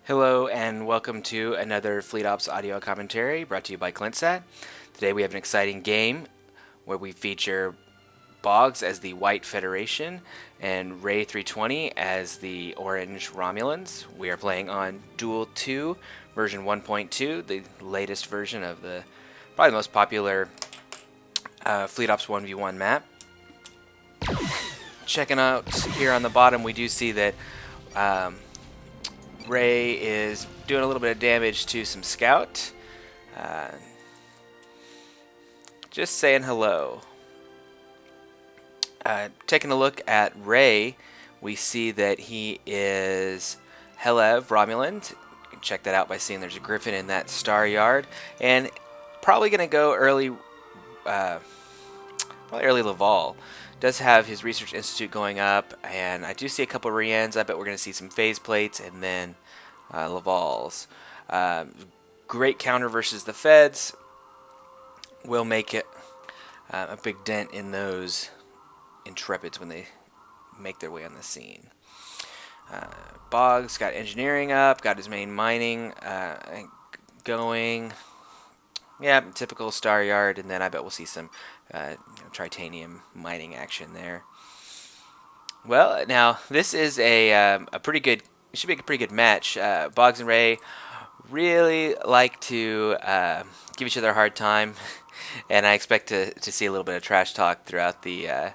Hello and welcome to another Fleet Ops audio commentary brought to you by ClintSat. Today we have an exciting game where we feature Boggz as the White Federation and Ray 320 as the Orange Romulans. We are playing on Duel 2 version 1.2, the latest version of the probably the most popular Fleet Ops 1v1 map. Checking out here on the bottom, we do see that Ray is doing a little bit of damage to some scout. Just saying hello. Taking a look at Ray, we see that he is Helev Romulan. You can check that out by seeing there's a griffin in that star yard. And probably going to go early, probably early Laval. Does have his research institute going up, and I do see a couple of Riens. I bet we're going to see some phase plates and then Laval's. Great counter versus the Feds will make it a big dent in those Intrepids when they make their way on the scene. Boggz got engineering up, got his main mining going. Yeah, typical star yard, and then I bet we'll see some tritanium mining action there. Well, now this is a pretty good. It should be a pretty good match. Boggz and Ray really like to give each other a hard time, and I expect to see a little bit of trash talk throughout the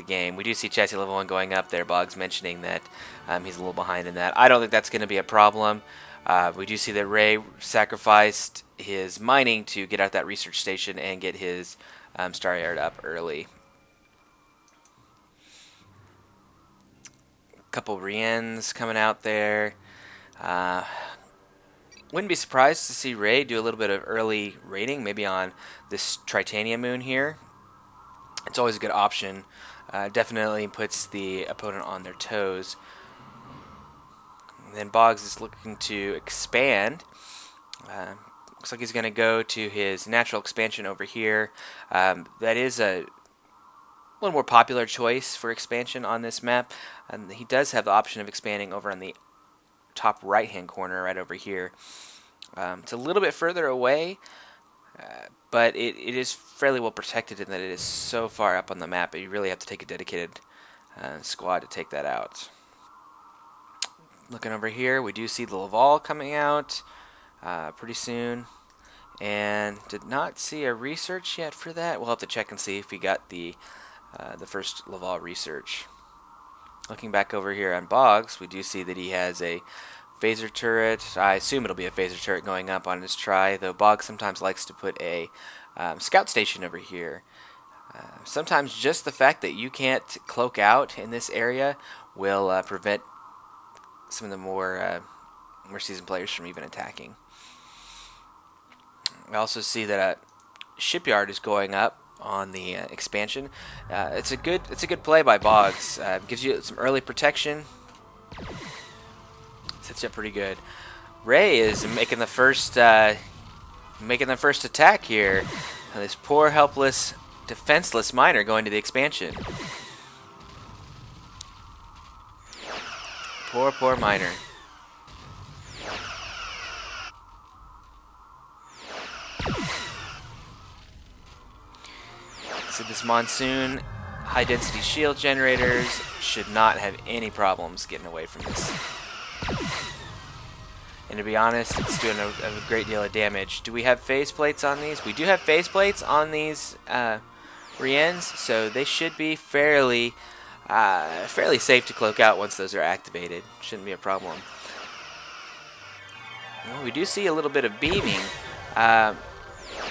game. We do see chassis level 1 going up there. Boggz mentioning that he's a little behind in that. I don't think that's going to be a problem. We do see that Ray sacrificed his mining to get out that research station and get his star yard up early. Couple Riens coming out there. Wouldn't be surprised to see Ray do a little bit of early raiding, maybe on this Tritania moon here. It's always a good option. Definitely puts the opponent on their toes. And then Boggz is looking to expand. Looks like he's going to go to his natural expansion over here. That is a little more popular choice for expansion on this map. And he does have the option of expanding over on the top right-hand corner right over here. It's a little bit further away, but it is fairly well protected in that it is so far up on the map. You really have to take a dedicated squad to take that out. Looking over here, we do see the Laval coming out pretty soon. And did not see a research yet for that. We'll have to check and see if we got the first Laval research. Looking back over here on Boggz, we do see that he has a phaser turret. I assume it'll be a phaser turret going up on his try, though Boggz sometimes likes to put a scout station over here. Sometimes just the fact that you can't cloak out in this area will prevent some of the more seasoned players from even attacking. I also see that a shipyard is going up on the expansion. It's a good play by Boggz. Gives you some early protection. Sets you up pretty good. Ray is making the first attack here. This poor, helpless, defenseless miner going to the expansion. Poor miner. So this monsoon, high density shield generators should not have any problems getting away from this. And to be honest, it's doing a great deal of damage. Do we have phase plates on these? We do have phase plates on these Riens, so they should be fairly safe to cloak out once those are activated. Shouldn't be a problem. Well, we do see a little bit of beaming.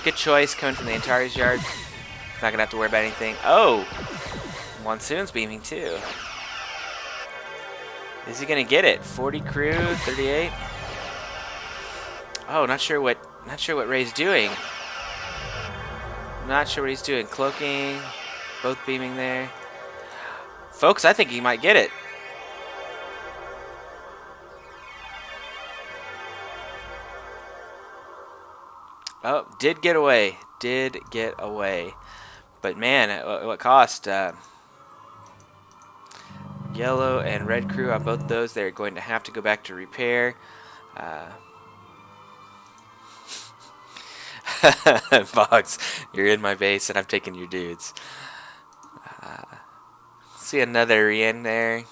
Good choice coming from the Antares yard. Not gonna have to worry about anything. Oh, Monsoon's beaming too. Is he gonna get it? 40 crew, 38. Oh, not sure what Ray's doing. Not sure what he's doing. Cloaking, both beaming there. Folks, I think he might get it. Oh, did get away. But man, at what cost? Yellow and red crew on both those, they're going to have to go back to repair. Boggz, you're in my base and I'm taking your dudes. See another in there.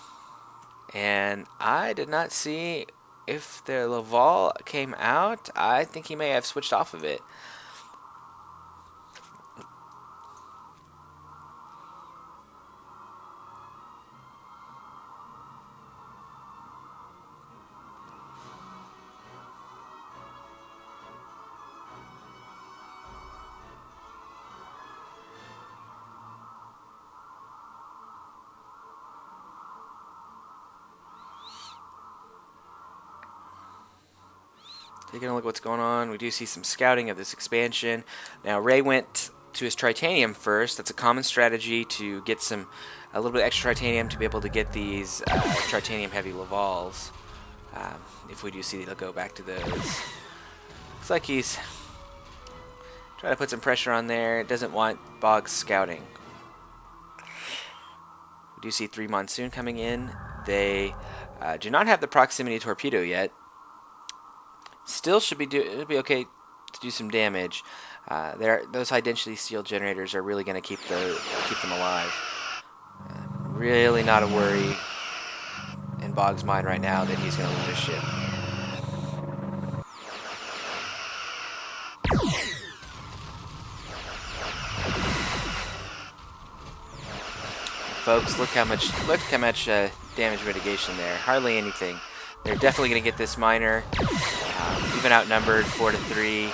And I did not see if the Laval came out. I think he may have switched off of it. Taking a look at what's going on. We do see some scouting of this expansion. Now, Ray went to his Tritanium first. That's a common strategy to get a little bit extra Tritanium to be able to get these Tritanium heavy Lavals. If we do see, they'll go back to those. Looks like he's trying to put some pressure on there. Doesn't want Boggz scouting. We do see 3 Monsoon coming in. They do not have the proximity torpedo yet. Still should be it'll be okay to do some damage. Those high density steel generators are really going to keep them alive. Really not a worry in Boggz' mind right now that he's going to lose his ship. Folks, look how much damage mitigation there. Hardly anything. They're definitely going to get this miner. Even outnumbered 4-3,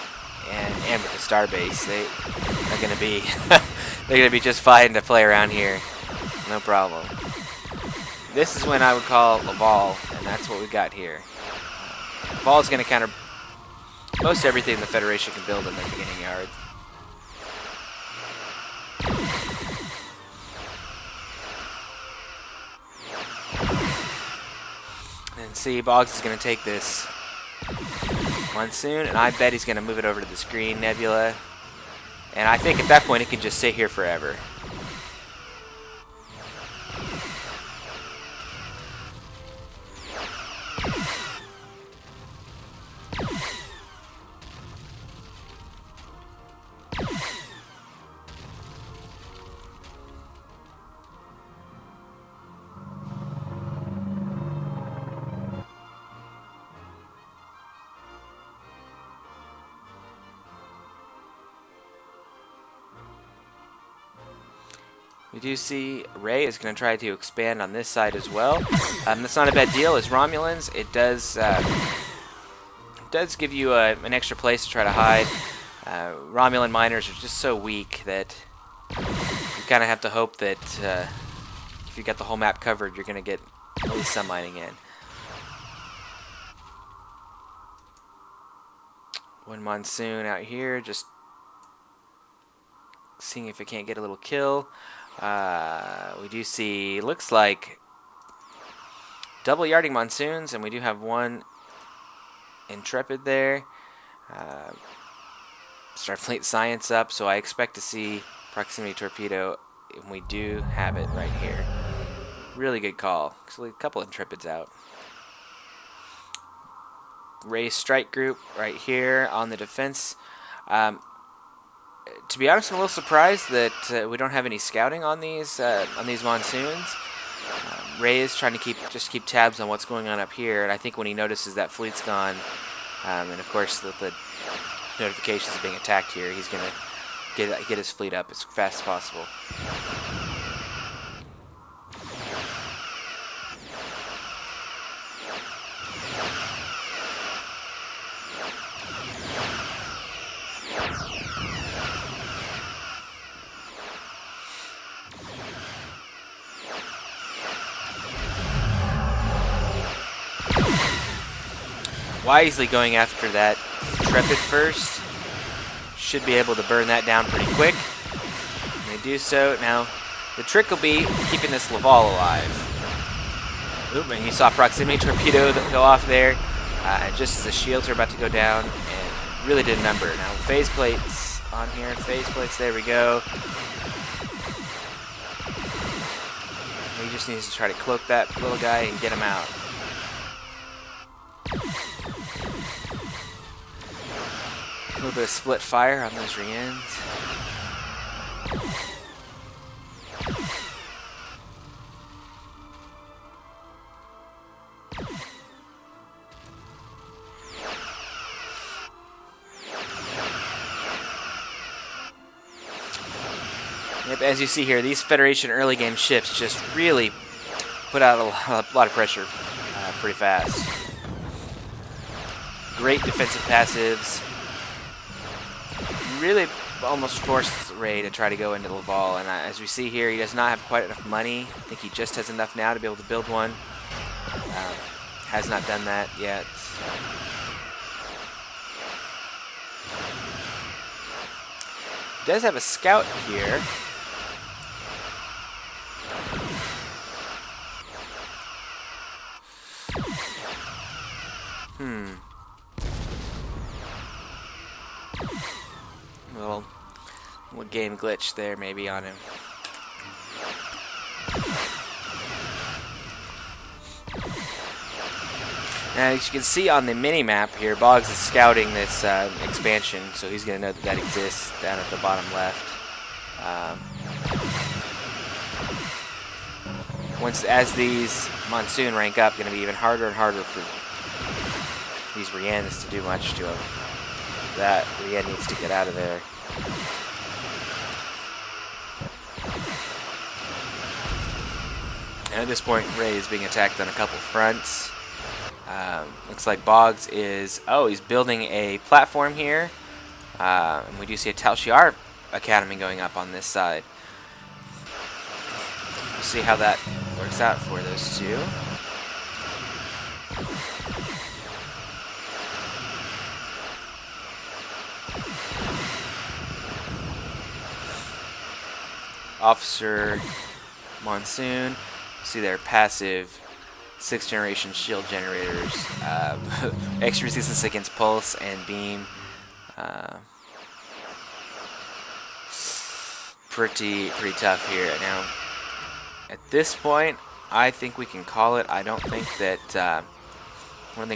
and with the starbase, they're going to be they're going to be just fine to play around here, no problem. This is when I would call Laval, and that's what we got here. Laval is going to counter most everything the Federation can build in their beginning yard. And see, Boggz is going to take this Monsoon, and I bet he's going to move it over to this green nebula. And I think at that point it can just sit here forever. We do see Ray is going to try to expand on this side as well. That's not a bad deal as Romulans. It does give you an extra place to try to hide. Romulan miners are just so weak that you kind of have to hope that if you got the whole map covered, you're going to get at least some mining in. One Monsoon out here, just seeing if it can't get a little kill. We do see, looks like double yarding Monsoons, and we do have one Intrepid there. Starfleet science up, so I expect to see proximity torpedo, and we do have it right here. Really good call. Actually, a couple Intrepids out. Ray's strike group right here on the defense. To be honest, I'm a little surprised that we don't have any scouting on these Monsoons. Ray is trying to just keep tabs on what's going on up here, and I think when he notices that fleet's gone, and of course the notifications of being attacked here, he's going to get his fleet up as fast as possible. Wisely going after that Intrepid first. Should be able to burn that down pretty quick. And they do so. Now, the trick will be keeping this Laval alive. Oop, and you saw proximity torpedo go off there. Just as the shields are about to go down. And really did a number. Now, phase plates on here. Phase plates, there we go. He just needs to try to cloak that little guy and get him out. A little bit of split fire on those Riens. Yep, as you see here, these Federation early game ships just really put out a lot of pressure pretty fast. Great defensive passives. Really almost forced Ray to try to go into Laval, and as we see here, he does not have quite enough money. I think he just has enough now to be able to build one. Has not done that yet. He does have a scout here. Little game glitch there maybe on him. Now, as you can see on the mini-map here, Boggz is scouting this expansion, so he's going to know that that exists down at the bottom left. As these Monsoon rank up, going to be even harder and harder for these Riens to do much to him. That Rien needs to get out of there. And at this point, Ray is being attacked on a couple fronts. Looks like Boggz is... Oh, he's building a platform here. And we do see a Tal Shiar Academy going up on this side. We'll see how that works out for those two. Officer Monsoon. See their passive 6th generation shield generators. Extra resistance against pulse and beam. Pretty tough here. Now, at this point, I think we can call it. I don't think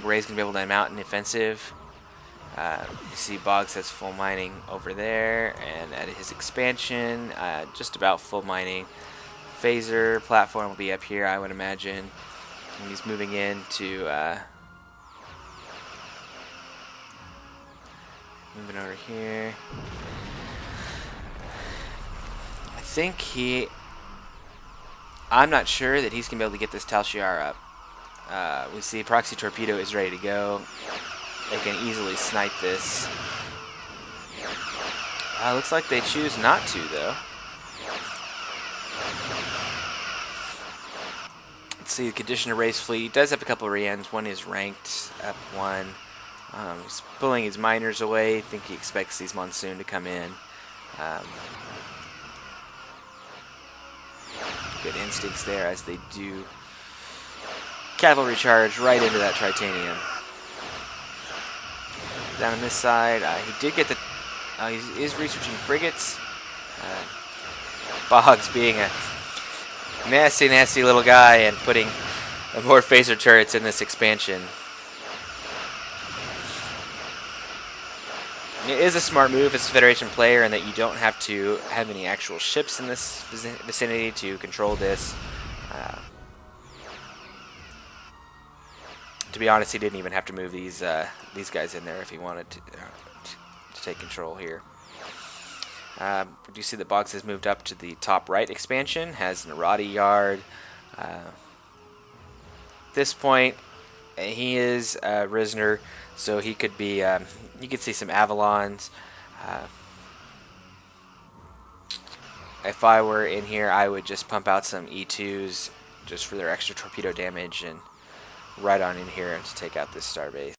Ray's gonna be able to mount an offensive. You see Boggz has full mining over there, and at his expansion, just about full mining. Phaser platform will be up here, I would imagine. And he's moving into moving over here. I think I'm not sure that he's gonna be able to get this Tal Shiar up. We see proxy torpedo is ready to go. They can easily snipe this. Looks like they choose not to, though. Let's see the condition of Ray's fleet. He does have a couple of Riens. One is ranked up 1. He's pulling his miners away. I think he expects these Monsoon to come in. Good instincts there as they do cavalry charge right into that Tritanium. Down on this side, he did get the... he is researching frigates. Boggz being a nasty little guy and putting more phaser turrets in this expansion. It is a smart move as a Federation player in that you don't have to have any actual ships in this vicinity to control this. To be honest, he didn't even have to move these guys in there if he wanted to take control here. We do see that Boggz has moved up to the top right expansion, has an Armada yard. At this point, he is Risner, so he could be. You could see some Avalons. If I were in here, I would just pump out some E2s just for their extra torpedo damage and right on in here to take out this starbase.